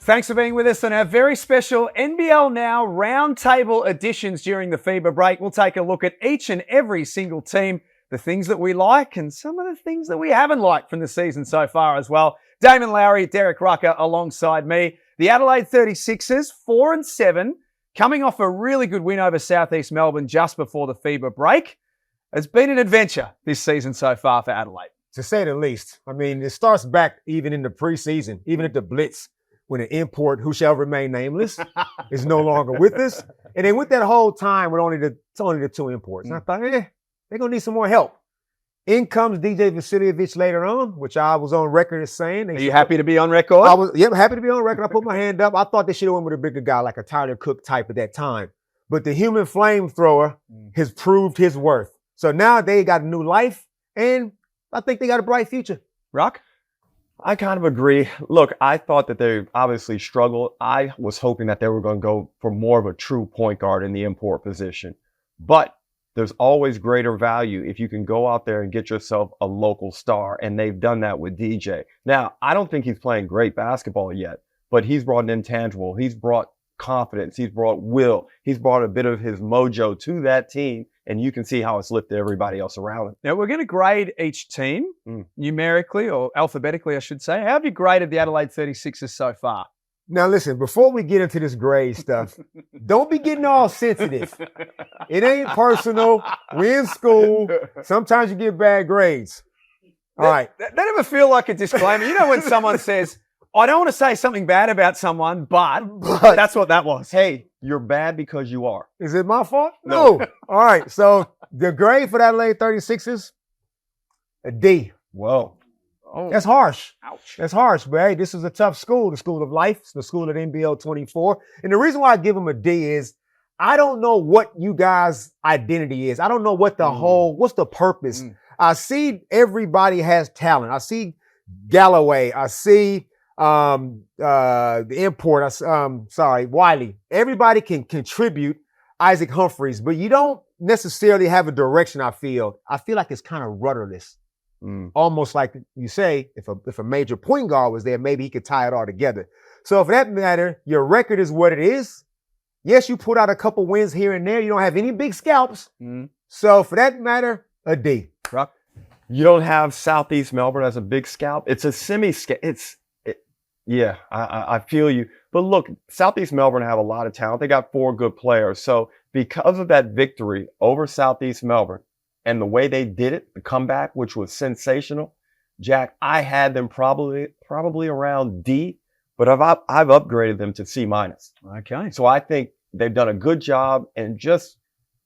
Thanks for being with us on our very special NBL Now roundtable editions during the FIBA break. We'll take a look at each and every single team, the things that we like and some of the things that we haven't liked from the season so far as well. Damon, Lowery, Derek Rucker alongside me. The Adelaide 36ers, 4-7, coming off a really good win over Southeast Melbourne just before the FIBA break. It's been an adventure this season so far for Adelaide. To say the least. I mean, it starts back even in the preseason, even at the Blitz, when an import who shall remain nameless is no longer with us. And then with that whole time with only the two imports. And I thought, they're going to need some more help. In comes DJ Vasiljevic later on, which I was on record as saying. Are you happy to be on record? I was happy to be on record. I put my hand up. I thought they should have went with a bigger guy like a Tyler Cook type at that time. But the human flamethrower has proved his worth. So now they got a new life, and I think they got a bright future. Ruck? I kind of agree. Look, I thought that they obviously struggled. I was hoping that they were going to go for more of a true point guard in the import position. But there's always greater value if you can go out there and get yourself a local star. And they've done that with DJ. Now, I don't think he's playing great basketball yet, but he's brought an intangible. He's brought confidence. He's brought will. He's brought a bit of his mojo to that team. And you can see how it's lifted everybody else around him. Now, we're going to grade each team numerically or alphabetically, I should say. How have you graded the Adelaide 36ers so far? Now, listen, before we get into this grade stuff, don't be getting all sensitive. It ain't personal. We're in school. Sometimes you get bad grades. All right. That ever feel like a disclaimer? You know when someone says, I don't want to say something bad about someone, but that's what that was. Hey, you're bad because you are. Is it my fault? No. All right. So the grade for the Adelaide 36ers, a D. Whoa. Oh. That's harsh. Ouch. That's harsh, but hey, this is a tough school, the school of life, the school of NBL 24. And the reason why I give them a D is I don't know what you guys' identity is. I don't know what what's the purpose? I see everybody has talent. I see Galloway. I see the import, Wiley. Everybody can contribute. Isaac Humphries, but you don't necessarily have a direction. I feel like it's kind of rudderless. Almost like you say, if a major point guard was there, maybe he could tie it all together. So for that matter, your record is what it is. Yes, you put out a couple wins here and there. You don't have any big scalps. So for that matter, a D. Ruck? You don't have Southeast Melbourne as a big scalp. It's a semi-scalp. Yeah, I feel you. But look, Southeast Melbourne have a lot of talent. They got 4 good players. So because of that victory over Southeast Melbourne and the way they did it, the comeback, which was sensational, Jack, I had them probably around D, but I've upgraded them to C-. Okay. So I think they've done a good job in just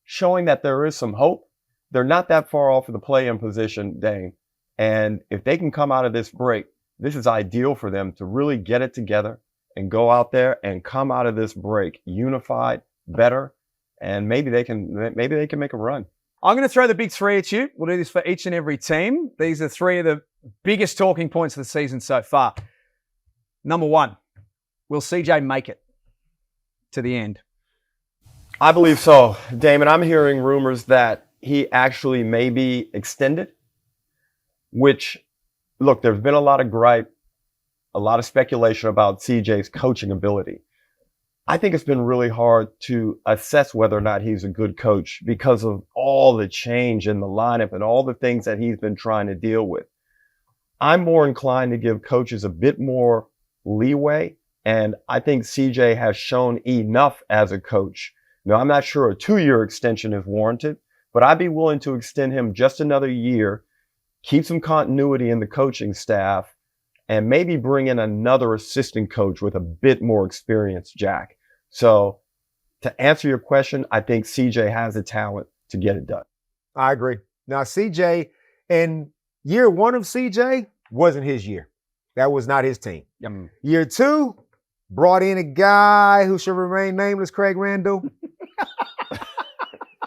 showing that there is some hope. They're not that far off of the play-in position, Dane. And if they can come out of this break, this is ideal for them to really get it together and go out there and come out of this break unified, better, and maybe they can make a run. I'm going to throw the big 3 at you. We'll do this for each and every team. These are 3 of the biggest talking points of the season so far. Number 1, will CJ make it to the end? I believe so, Damon. I'm hearing rumors that he actually may be extended, which, look, there's been a lot of gripe, a lot of speculation about CJ's coaching ability. I think it's been really hard to assess whether or not he's a good coach because of all the change in the lineup and all the things that he's been trying to deal with. I'm more inclined to give coaches a bit more leeway, and I think CJ has shown enough as a coach. Now, I'm not sure a 2-year extension is warranted, but I'd be willing to extend him just another year, keep some continuity in the coaching staff, and maybe bring in another assistant coach with a bit more experience, Jack. So to answer your question, I think CJ has the talent to get it done. I agree. Now, CJ, and year 1 of CJ wasn't his year. That was not his team. Year 2, brought in a guy who should remain nameless, Craig Randall.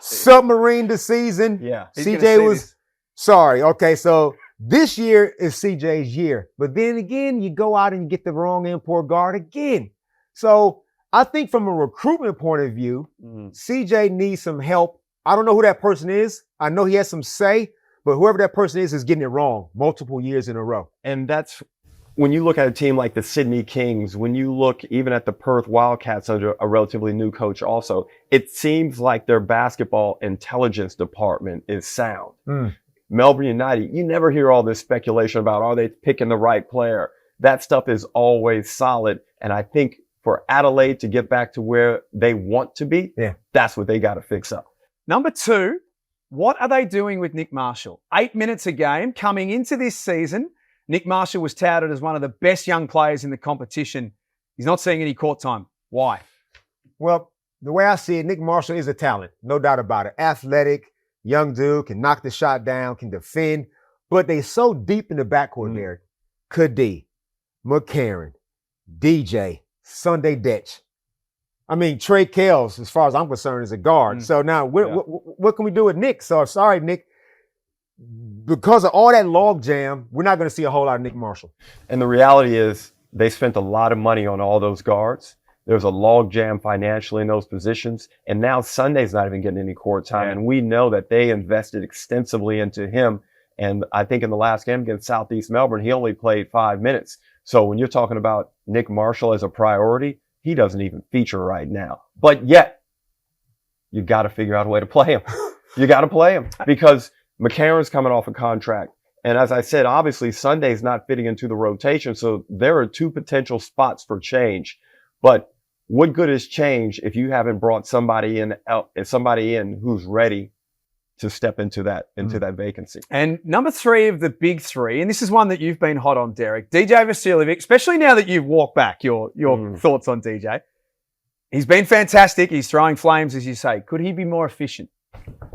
Submarine the season. Yeah. CJ was sorry. Okay, so this year is CJ's year. But then again, you go out and you get the wrong import guard again. So I think from a recruitment point of view, CJ needs some help. I don't know who that person is. I know he has some say, but whoever that person is getting it wrong multiple years in a row. And that's when you look at a team like the Sydney Kings, when you look even at the Perth Wildcats under a relatively new coach also, it seems like their basketball intelligence department is sound. Melbourne United, you never hear all this speculation about, are they picking the right player? That stuff is always solid. And I think for Adelaide to get back to where they want to be, that's what they got to fix up. Number 2, what are they doing with Nick Marshall? 8 minutes a game coming into this season. Nick Marshall was touted as one of the best young players in the competition. He's not seeing any court time. Why? Well, the way I see it, Nick Marshall is a talent, no doubt about it. Athletic, young dude, can knock the shot down, can defend, but they so deep in the backcourt there. Kadi, McCarron, DJ, Sunday Detch. I mean, Trey Kells, as far as I'm concerned, is a guard. So now what can we do with Nick? So sorry, Nick. Because of all that log jam, we're not going to see a whole lot of Nick Marshall. And the reality is they spent a lot of money on all those guards. There's a log jam financially in those positions. And now Sunday's not even getting any court time. And we know that they invested extensively into him. And I think in the last game against Southeast Melbourne, he only played 5 minutes. So when you're talking about Nick Marshall as a priority, he doesn't even feature right now. But yet, you got to figure out a way to play him. You got to play him because McCarron's coming off a contract. And as I said, obviously Sunday's not fitting into the rotation. So there are 2 potential spots for change. But what good is change if you haven't brought somebody in who's ready to step into that vacancy? And number 3 of the big 3, and this is one that you've been hot on, Derek, DJ Vasiljevic, especially now that you've walked back your thoughts on DJ. He's been fantastic. He's throwing flames, as you say. Could he be more efficient?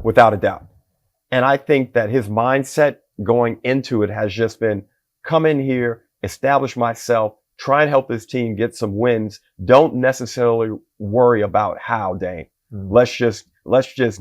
Without a doubt. And I think that his mindset going into it has just been come in here, establish myself, try and help this team get some wins. Don't necessarily worry about how, Dane. Let's just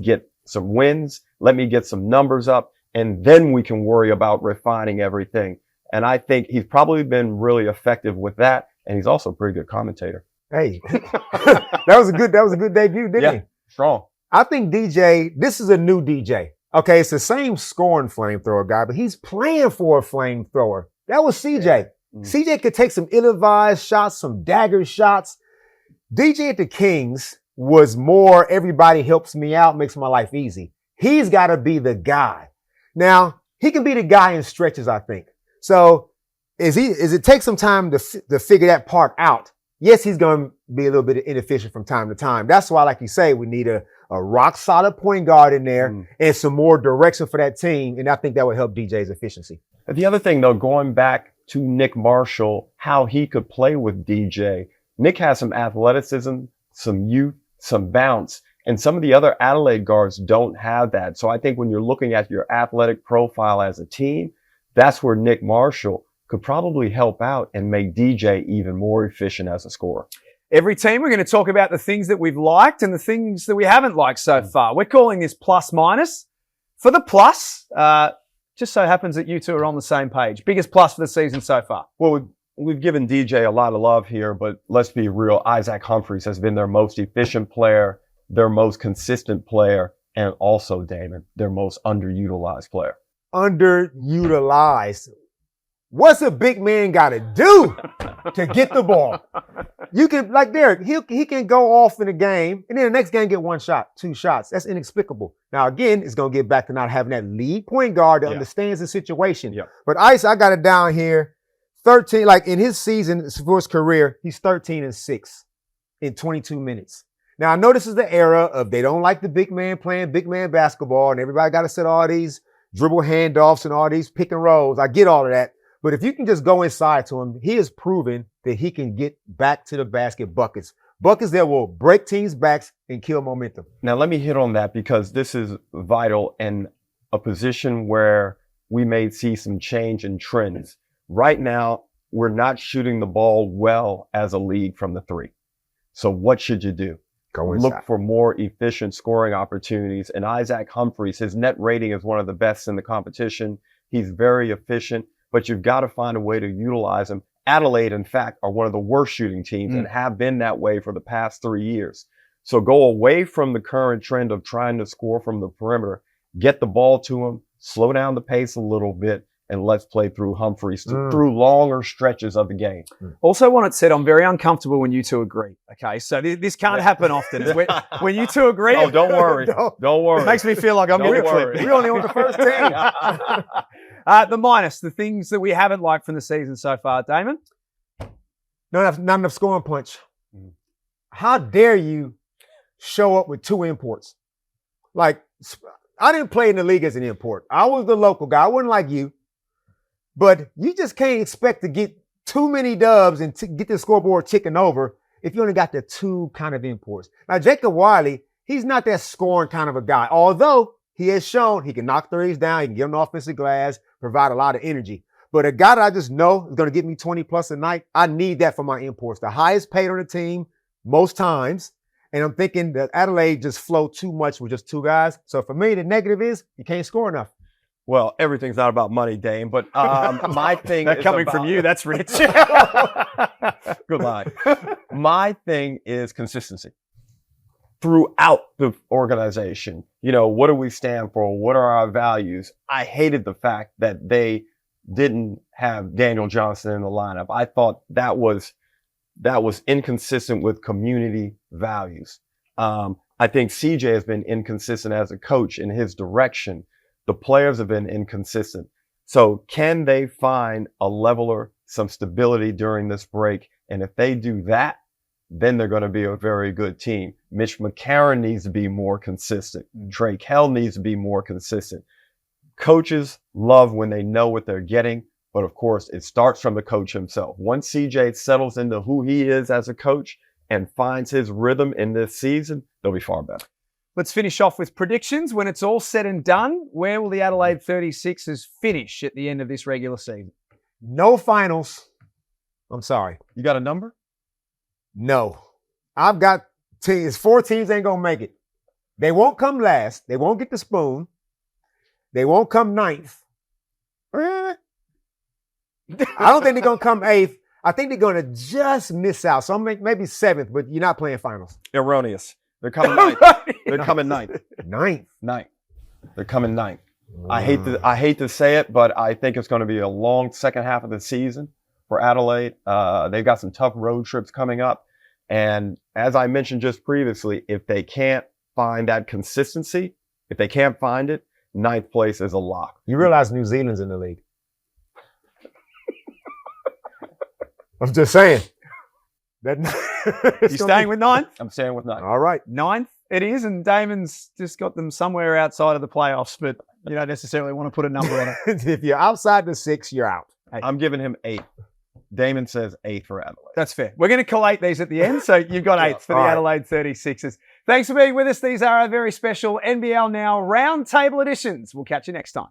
get some wins. Let me get some numbers up, and then we can worry about refining everything. And I think he's probably been really effective with that. And he's also a pretty good commentator. Hey, that was a good debut, didn't he? Strong. I think DJ, this is a new DJ. Okay, it's the same scoring flamethrower guy, but he's playing for a flamethrower. That was CJ. CJ could take some ill-advised shots, some dagger shots. DJ at the Kings was more everybody helps me out, makes my life easy. He's got to be the guy. Now, he can be the guy in stretches, I think. So is it take some time to figure that part out? Yes, he's going to be a little bit inefficient from time to time. That's why, like you say, we need a rock solid point guard in there and some more direction for that team. And I think that would help DJ's efficiency. The other thing, though, going back to Nick Marshall, how he could play with DJ. Nick has some athleticism, some youth, some bounce, and some of the other Adelaide guards don't have that. So I think when you're looking at your athletic profile as a team, that's where Nick Marshall could probably help out and make DJ even more efficient as a scorer. Every team, we're going to talk about the things that we've liked and the things that we haven't liked so far. We're calling this plus minus. For the plus, just so happens that you two are on the same page. Biggest plus for the season so far? Well, we've given DJ a lot of love here, but let's be real. Isaac Humphries has been their most efficient player, their most consistent player, and also, Damon, their most underutilized player. Underutilized. What's a big man got to do to get the ball? You can, like Derek, he can go off in a game and then the next game get 1 shot, 2 shots. That's inexplicable. Now, again, it's going to get back to not having that lead point guard that understands the situation. But Ice, I got it down here. 13, like in his season, for his career, he's 13-6 in 22 minutes. Now, I know this is the era of they don't like the big man playing big man basketball and everybody got to set all these dribble handoffs and all these pick and rolls. I get all of that. But if you can just go inside to him, he has proven that he can get back to the basket buckets. Buckets that will break teams' backs and kill momentum. Now, let me hit on that because this is vital and a position where we may see some change in trends. Right now, we're not shooting the ball well as a league from the 3. So what should you do? Go inside. Look for more efficient scoring opportunities. And Isaac Humphries, his net rating is one of the best in the competition. He's very efficient, but you've got to find a way to utilize him. Adelaide, in fact, are one of the worst shooting teams and have been that way for the past 3 years. So go away from the current trend of trying to score from the perimeter, get the ball to him, slow down the pace a little bit, and let's play through Humphries through longer stretches of the game. Also want it said, I'm very uncomfortable when you two agree. Okay, so this can't happen often. When you two agree. Oh, don't worry. Don't worry. It makes me feel like I'm Don't guilt worry. tripping. We only on the first team. The minus, the things that we haven't liked from the season so far, Damon. Not enough scoring punch. How dare you show up with 2 imports? Like, I didn't play in the league as an import. I was the local guy. I wasn't like you. But you just can't expect to get too many dubs and get the scoreboard ticking over if you only got the 2 kind of imports. Now, Jacob Wiley, he's not that scoring kind of a guy, although he has shown he can knock threes down, he can get on the offensive glass, provide a lot of energy. But a guy that I just know is going to get me 20 plus a night, I need that for my imports. The highest paid on the team most times. And I'm thinking that Adelaide just flow too much with just 2 guys. So for me, the negative is you can't score enough. Well, everything's not about money, Dame, but my thing That is coming about, from you, that's rich. Good line. My thing is consistency throughout the organization. You know, what do we stand for? What are our values? I hated the fact that they didn't have Daniel Johnson in the lineup. I thought that was inconsistent with community values. I think CJ has been inconsistent as a coach in his direction. The players have been inconsistent. So can they find a leveler, some stability during this break? And if they do that, then they're going to be a very good team. Mitch McCarron needs to be more consistent. Trey Kell needs to be more consistent. Coaches love when they know what they're getting, but of course, it starts from the coach himself. Once CJ settles into who he is as a coach and finds his rhythm in this season, they'll be far better. Let's finish off with predictions. When it's all said and done, where will the Adelaide 36ers finish at the end of this regular season? No finals. I'm sorry. You got a number? No. I've got teams. 4 teams ain't going to make it. They won't come last. They won't get the spoon. They won't come 9th. I don't think they're going to come 8th. I think they're going to just miss out. So maybe 7th, but you're not playing finals. Erroneous. They're coming 9th. They're coming 9th. 9th. 9th. They're coming 9th. I hate to say it, but I think it's going to be a long second half of the season for Adelaide. They've got some tough road trips coming up. And as I mentioned just previously, if they can't find that consistency, if they can't find it, 9th place is a lock. You realize New Zealand's in the league. I'm just saying. You staying with 9th? I'm staying with 9th. All right. 9th it is, and Damon's just got them somewhere outside of the playoffs, but you don't necessarily want to put a number on it. If you're outside the 6, you're out. I'm giving him 8. Damon says 8 for Adelaide. That's fair. We're going to collate these at the end, so you've got 8 for the Adelaide 36ers. Thanks for being with us. These are our very special NBL Now Roundtable editions. We'll catch you next time.